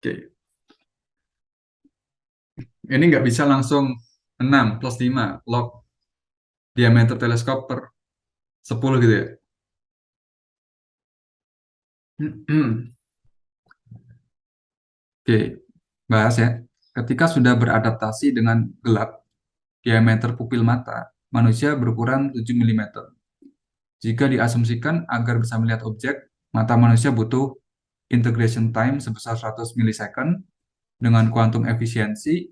Oke. Ini nggak bisa langsung 6 plus 5 log diameter teleskop per 10 gitu ya. Oke, bahas ya. Ketika sudah beradaptasi dengan gelap, diameter pupil mata manusia berukuran 7 mm. Jika diasumsikan agar bisa melihat objek, mata manusia butuh integration time sebesar 100 milisecond dengan kuantum efisiensi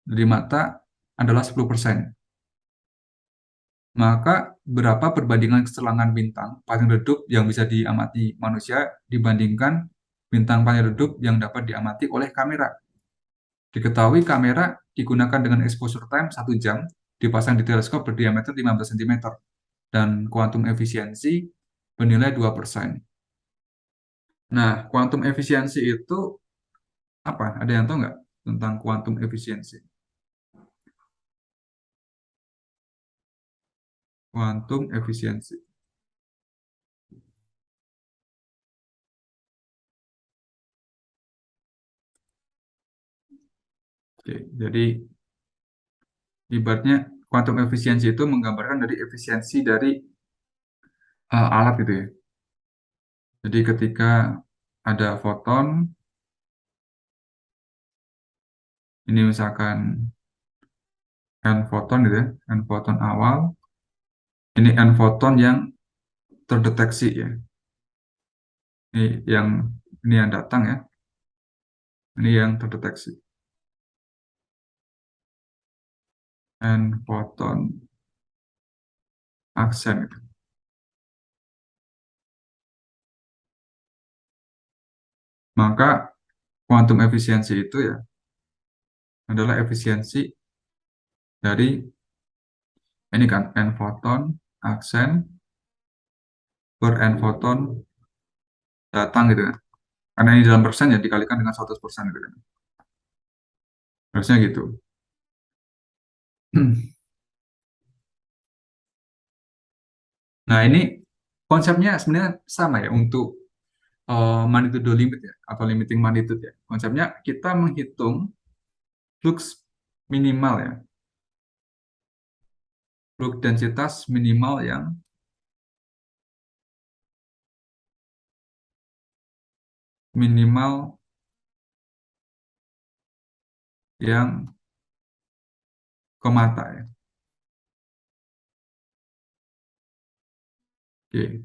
dari mata adalah 10%. Maka berapa perbandingan keselangan bintang paling redup yang bisa diamati manusia dibandingkan bintang paling redup yang dapat diamati oleh kamera? Diketahui kamera digunakan dengan exposure time 1 jam, dipasang di teleskop berdiameter 15 cm, dan kuantum efisiensi bernilai 2%. Nah, kuantum efisiensi itu apa? Ada yang tahu nggak tentang kuantum efisiensi? Kuantum efisiensi. Oke, jadi ibaratnya kuantum efisiensi itu menggambarkan dari efisiensi dari alat gitu ya. Jadi ketika ada foton, ini misalkan n foton gitu ya, n foton awal, ini n foton yang terdeteksi ya. Ini yang ini yang datang ya, ini yang terdeteksi. N foton aksen gitu. Maka kuantum efisiensi itu ya adalah efisiensi dari ini kan n foton aksen per n foton datang gitu kan. Karena ini dalam persen ya dikalikan dengan 100% gitu kan. Harusnya gitu. Nah, ini konsepnya sebenarnya sama ya untuk magnitudo limit ya atau limiting magnitude ya. Konsepnya kita menghitung flux minimal ya, flux densitas minimal yang minimal yang ke mata ya. Oke.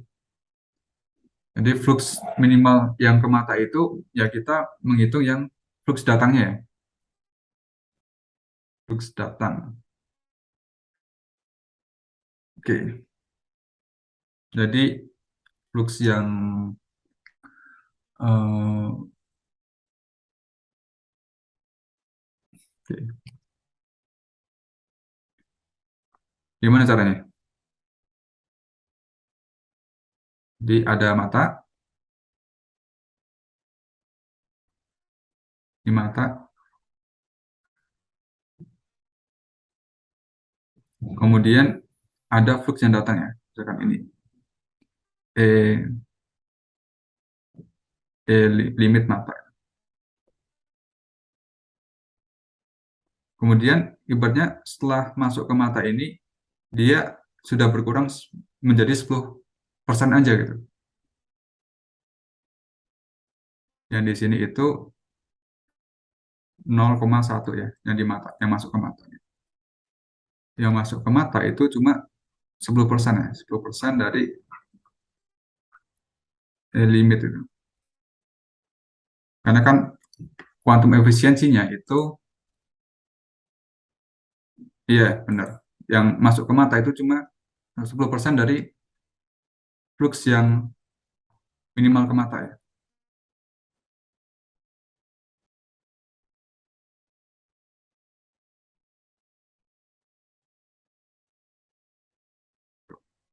Jadi flux minimal yang ke mata itu ya kita menghitung yang flux datangnya ya, flux datang. Oke. Jadi flux yang oke. Gimana caranya? Jadi ada mata, di mata, kemudian ada flux yang datang ya, misalkan ini E, limit mata. Kemudian ibaratnya setelah masuk ke mata ini dia sudah berkurang menjadi 10% aja gitu. Yang di sini itu 0,1 ya, yang di mata, yang masuk ke mata. Yang masuk ke mata itu cuma 10% ya, 10% dari limit itu. Karena kan kuantum efisiensinya itu, iya benar, yang masuk ke mata itu cuma 10% dari flux yang minimal ke mata ya.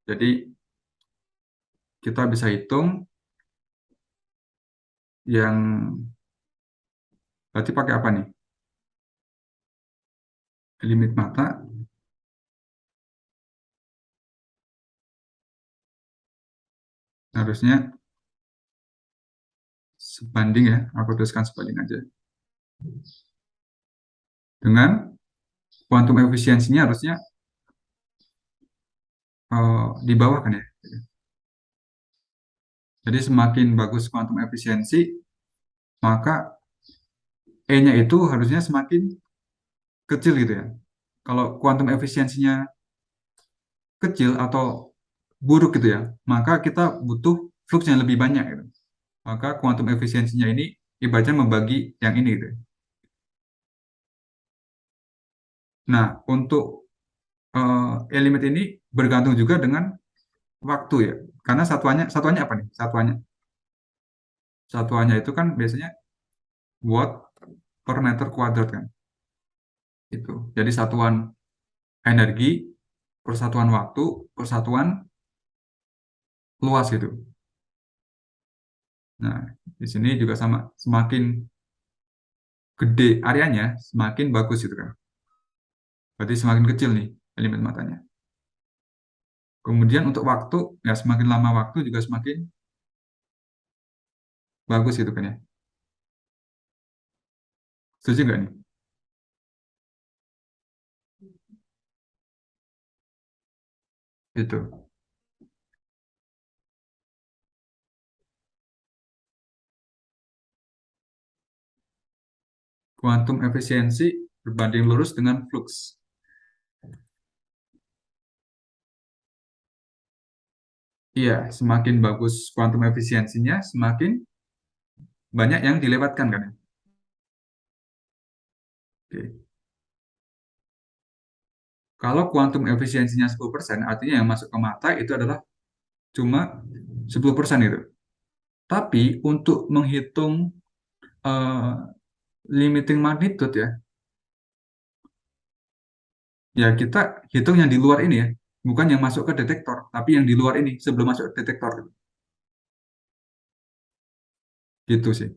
Jadi kita bisa hitung yang berarti pakai apa nih? Limit mata harusnya sebanding ya, aku tuliskan sebanding aja. Dengan kuantum efisiensinya harusnya di bawah kan ya. Jadi semakin bagus kuantum efisiensi, maka E-nya itu harusnya semakin kecil gitu ya. Kalau kuantum efisiensinya kecil atau buruk gitu ya, maka kita butuh flux yang lebih banyak gitu. Maka kuantum efisiensinya ini ibaratnya membagi yang ini gitu. Nah, untuk limit ini bergantung juga dengan waktu ya. Karena satuannya apa nih? Satuannya itu kan biasanya watt per meter kuadrat kan. Itu. Jadi satuan energi, persatuan waktu, persatuan luas gitu. Nah, di sini juga sama. Semakin gede areanya, semakin bagus gitu kan. Berarti semakin kecil nih limit matanya. Kemudian untuk waktu, ya semakin lama waktu juga semakin bagus gitu kan ya. Setuju nggak nih? Itu. Kuantum efisiensi berbanding lurus dengan flux. Iya, semakin bagus kuantum efisiensinya, semakin banyak yang dilewatkan kan ya. Oke. Kalau kuantum efisiensinya 10%, artinya yang masuk ke mata itu adalah cuma 10% itu. Tapi untuk menghitung eh, limiting magnitude ya, ya kita hitung yang di luar ini ya, bukan yang masuk ke detektor, tapi yang di luar ini sebelum masuk ke detektor. Gitu sih.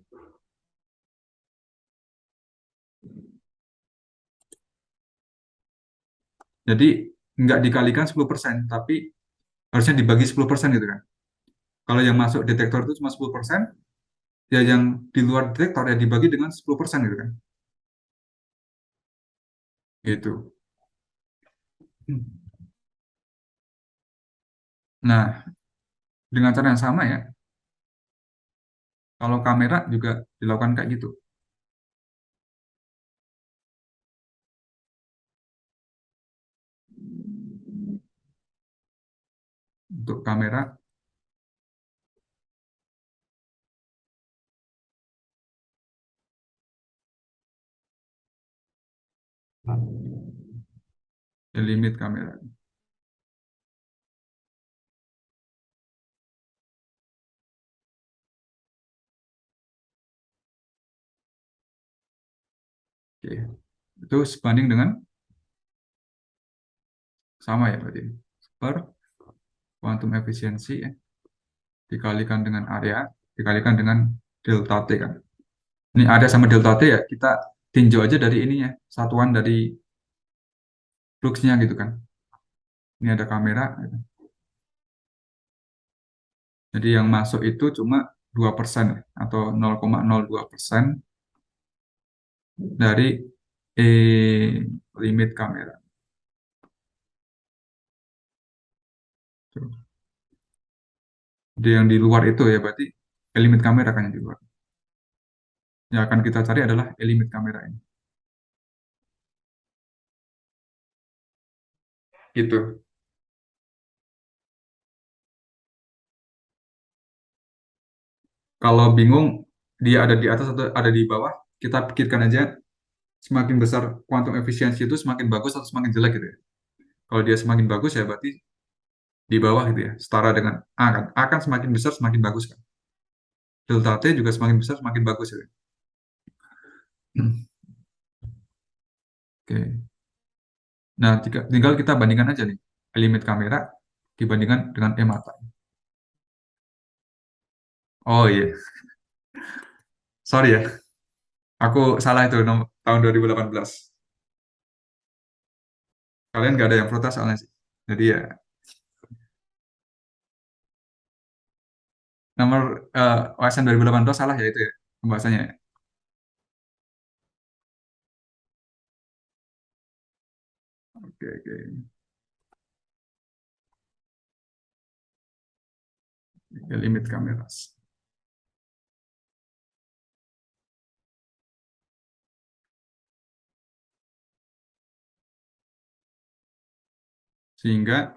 Jadi nggak dikalikan 10%, tapi harusnya dibagi 10% gitu kan. Kalau yang masuk detektor itu cuma 10%, ya yang di luar detektor ya dibagi dengan 10% gitu kan. Gitu. Nah, dengan cara yang sama ya, kalau kamera juga dilakukan kayak gitu. Untuk kamera, ya limit kamera. Oke. Itu sebanding dengan sama ya berarti. Per kuantum efisiensi ya, dikalikan dengan area, dikalikan dengan delta T kan. Ini area sama delta T ya, kita tinjau aja dari ininya, satuan dari fluxnya gitu kan. Ini ada kamera, gitu. Jadi yang masuk itu cuma 2% ya, atau 0,02% dari limit kamera. Tuh. Jadi yang di luar itu ya berarti limit kamera kan yang di luar. Yang akan kita cari adalah limit kamera ini. Gitu. Kalau bingung dia ada di atas atau ada di bawah, kita pikirkan aja semakin besar kuantum efisiensi itu semakin bagus atau semakin jelek gitu ya. Kalau dia semakin bagus ya berarti di bawah gitu ya, setara dengan A kan. A kan semakin besar semakin bagus kan. Delta T juga semakin besar semakin bagus gitu. Hmm. Oke. Nah, tinggal kita bandingkan aja nih limit kamera dibandingkan dengan E mata. Oh iya, sorry ya, aku salah itu tahun 2018. Kalian nggak ada yang protes soalnya sih. Jadi ya, Nomor OSN 2018 salah ya itu ya pembahasannya ya? Oke, oke. Oke, limit kamera. Sehingga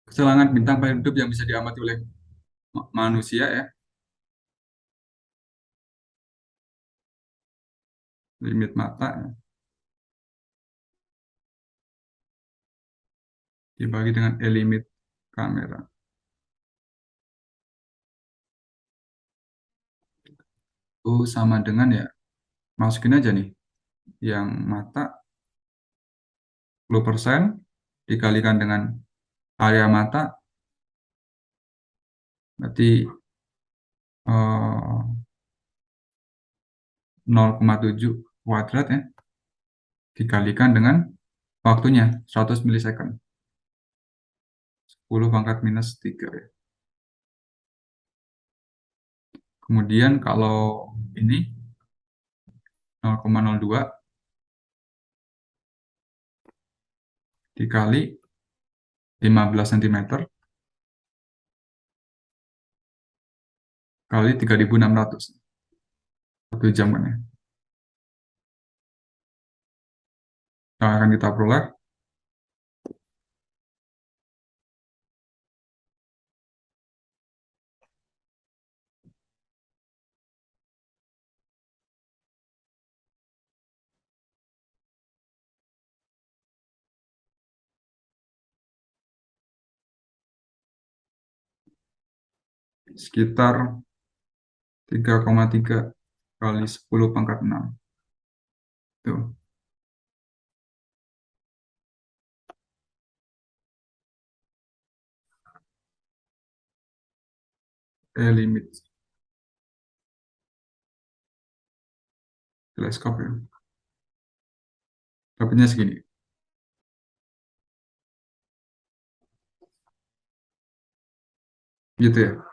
keselangan bintang paling redup yang bisa diamati oleh manusia ya, limit mata ya, dibagi dengan limit kamera. Itu sama dengan ya, masukin aja nih, yang mata 10% dikalikan dengan area mata, berarti 0,7 kuadrat ya, dikalikan dengan waktunya 100 milisecond. 10 pangkat minus 3 ya. Kemudian kalau ini 0,02 dikali 15 cm kali 3.600, 1 jam kan ya. Yang akan kita peroleh sekitar 3,3 kali 10 pangkat 6. Tuh, limit teleskop ya. Dapatnya segini. Gitu ya.